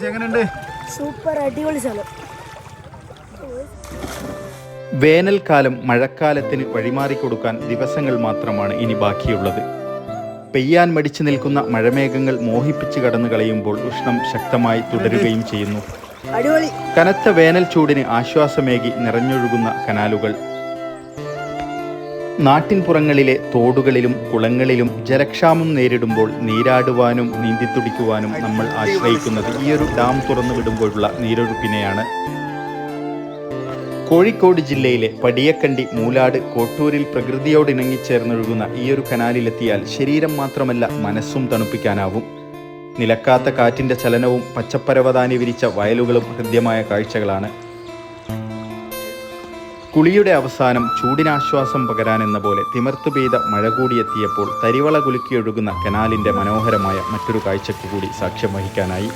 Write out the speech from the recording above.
എങ്ങനെയുണ്ട്? സൂപ്പർ അടിപൊളി സ്ഥലം. വേനൽക്കാലം മഴക്കാലത്തിന് വഴിമാറിക്കൊടുക്കാൻ ദിവസങ്ങൾ മാത്രമാണ് ഇനി ബാക്കിയുള്ളത്. പെയ്യാൻ മടിച്ചു നിൽക്കുന്ന മഴമേഘങ്ങൾ മോഹിപ്പിച്ച് കടന്നു കളയുമ്പോൾ ഉഷ്ണം ശക്തമായി തുടരുകയും ചെയ്യുന്നു. കനത്ത വേനൽ ചൂടിന് ആശ്വാസമേകി നിറഞ്ഞൊഴുകുന്ന കനാലുകൾ. നാട്ടിൻപുറങ്ങളിലെ തോടുകളിലും കുളങ്ങളിലും ജലക്ഷാമം നേരിടുമ്പോൾ നീരാടുവാനും നീന്തിത്തുടിക്കുവാനും നമ്മൾ ആശ്രയിക്കുന്നത് ഈയൊരു ഡാം തുറന്നു വിടുമ്പോഴുള്ള നീരൊഴുക്കിനെയാണ്. കോഴിക്കോട് ജില്ലയിലെ പടിയക്കണ്ടി, മൂലാട്, കോട്ടൂരിൽ പ്രകൃതിയോടിണങ്ങിച്ചേർന്നൊഴുകുന്ന ഈയൊരു കനാലിലെത്തിയാൽ ശരീരം മാത്രമല്ല മനസ്സും തണുപ്പിക്കാനാവും. നിലക്കാത്ത കാറ്റിൻ്റെ ചലനവും പച്ചപ്പരവതാനി വിരിച്ച വയലുകളും ഹൃദ്യമായ കാഴ്ചകളാണ്. കുളിയുടെ അവസാനം ചൂടിനാശ്വാസം പകരാനെന്ന പോലെ തിമിർത്തു പെയ്ത മഴ കൂടിയെത്തിയപ്പോൾ തരിവള കുലുക്കിയൊഴുകുന്ന കനാലിൻ്റെ മനോഹരമായ മറ്റൊരു കാഴ്ചയ്ക്ക് കൂടി സാക്ഷ്യം വഹിക്കാനായി.